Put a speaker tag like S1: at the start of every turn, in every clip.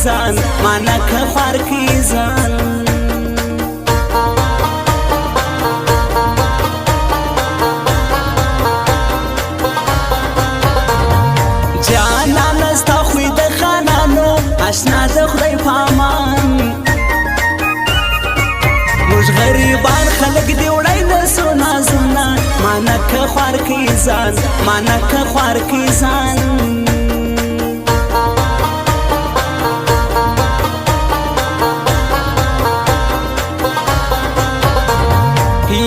S1: ځان مانا که خوار کی ځان جانان ستا خوی د خانانو اشنا د خدای پامان موږ غریبان خلک دی وړای د سونا زنا مانا که خوار کی ځان مانا که خوار کی ځان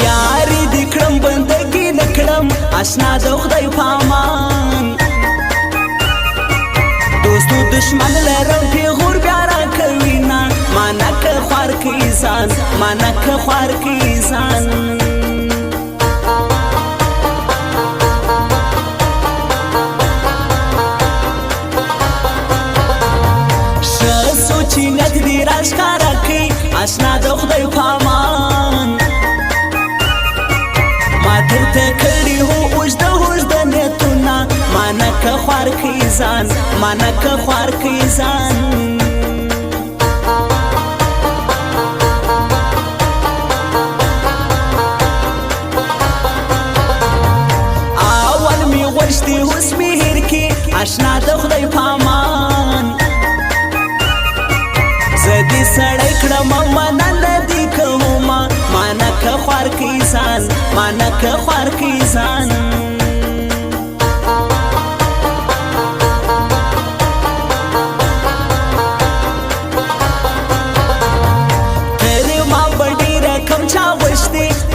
S1: یاری دی کړم بندگی نکړم اشنا د خدای پامان دوستو دشمن لرم پیغور بیا را کوي نه مانا که خوار کی ځان مانا که خوار کی ځان ښه سوچي نیت دې راښکاره کړي اشنا د خدای پامان ما درته کړي هو اوږده نیتونه مانا که خوار کی ځان مانا که خوار کی ځان اول می غوښتي اوس می هیر کی اشنا د خدای پامان زه دې سړی کړم مننه دې کومه مانا که خوار کی ځان مانا که خوار کی ځان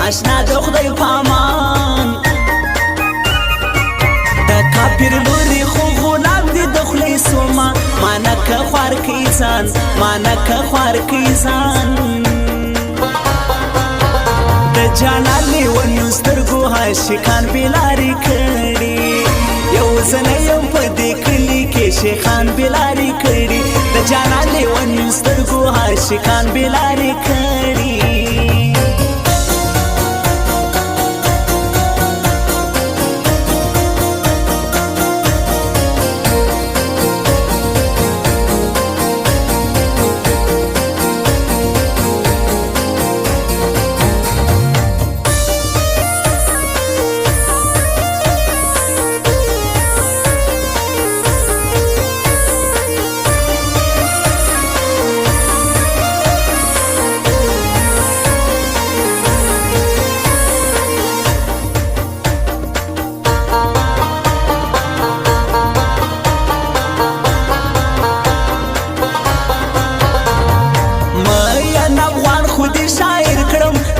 S1: اشنا د خدای پامان د کافر لوري خو غلام دي د خلی سوما مانا که خوار کی ځان مانا که خوار کی ځان د جانان لیونیو سترګو عاشقان بلاري کړي یو ځنه یم په دې کلي کې شیخان بلاري کړي د جانان لیونیو سترګو عاشقان بلاري کړي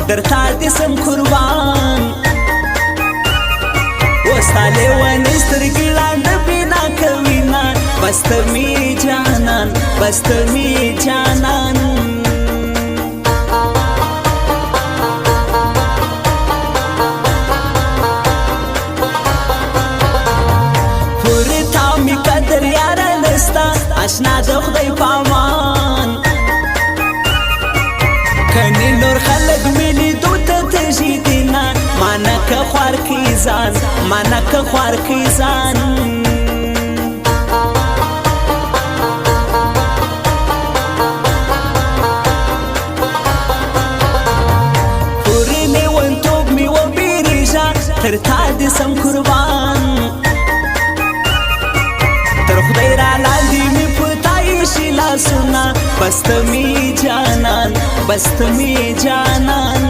S1: درتا دې سم قربان وستا لیونی سترګې لاندې بنا کوي نه بس ته مې جانان بس ته مې جانان پورې تا مې قدر یاره نستا اشنا د خدای پامان کنی نور خلق ملی دوتا تجی دینا مانا که خوار کی ځان مانا که خوار کی ځان پوری لیون توب می و بیریجا تر تا دی سم قربان تر خدای را لاندی می پتای شیلا سنا بست می جانان بست می جانان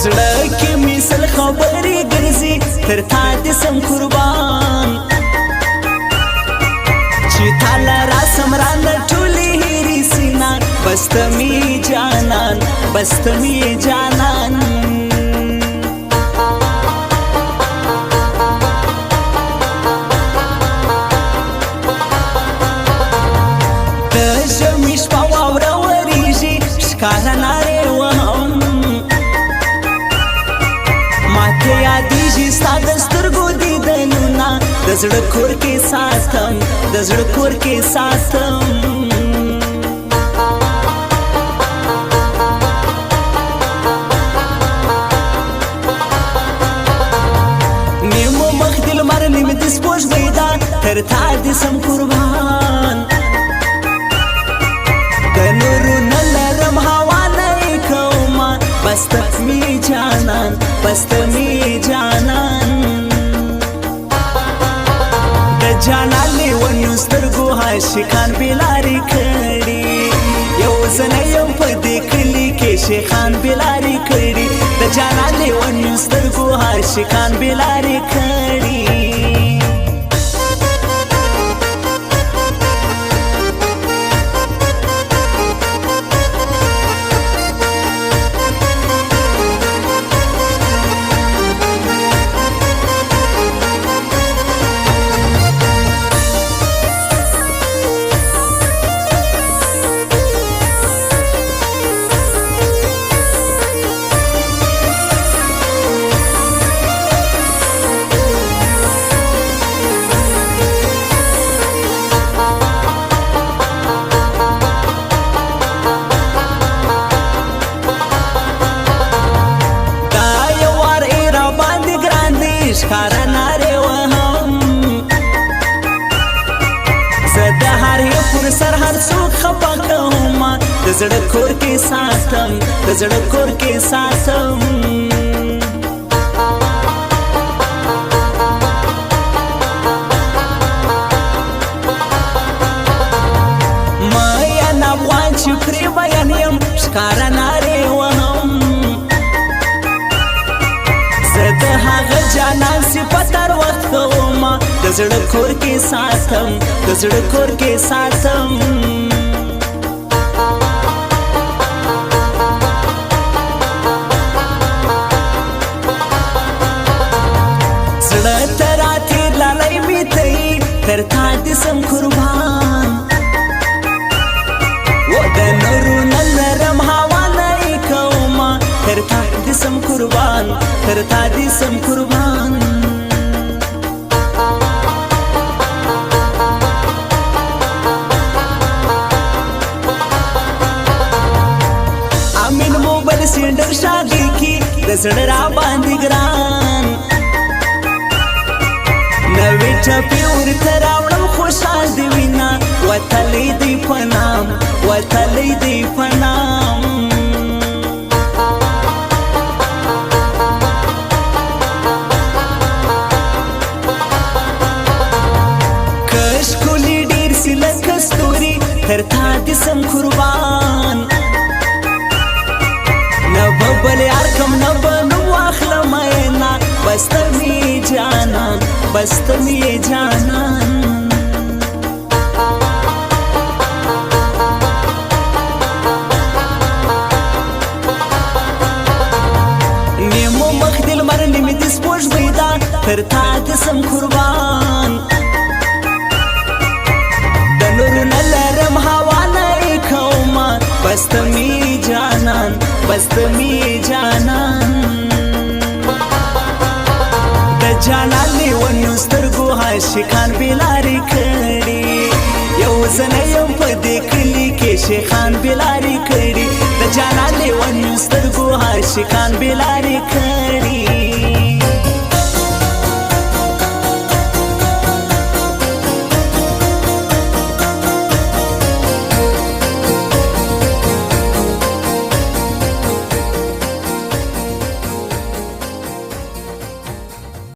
S1: زړه کې می سل خبرې ګرځي تر تا دې سم قربان چې تعالی را سمران ټولې هېرې سینا بست می جانان بست می جانان ښکاره نارې وهم ماته یادېږي ستا د سترګو دیدنونه د زړه کور کې ساتم د زړه کور کې ساتم پر تا دي سم قربان د نورو نلرم حواله کوما بس ته می جانان بس ته می جانان د جانانې ونو سترګو عاشقان بېلارې کړي یو زنه یم په دې کلي کې شیخان بېلارې کړي د جانانې ونو سترګو عاشقان بېلارې کړي ښکاره نارې وهم زه د هر یو پر سر هر څوک خفه کومه د زړه کور کې ساتم د زړه کور کې ساتم مین افغان چې پرې بیان یم ښکاره نارې وهم د هغه جانان صفت هر وخت کومه د زړه کور کې ساتم د زړه کور کې ساتم زړه ته راتېر لالی مې ته یې تر تا دې سم قربان و د نورو نه لرم حواله یې کومه تر تا دې سم قربان تر تا دې سم قربان امین موبایل سینډر شاګي کی د زړه را باندې ګران نوې ټپې ورته راوړم خوشحال دې وینا وتلی دې په نام وتلی دې په نام تر تا دې سم قربان نه به بل یار کم نه به نوم واخلم مینا بس ته مې جانان بس ته مې جانان نیمو مخ دې لمر نیمې دې سپوږمۍ ده تر تا دې سم قربان د نورو نه لرم حواله یې کومه بس ته مې جانان بس ته مې جانان د جانانې ونو سترګو عاشقان بېلارې کړي یو زنه یم په دې کلي کې شیخان بېلارې کړي د جانانې ونو سترګو عاشقان بېلارې کړي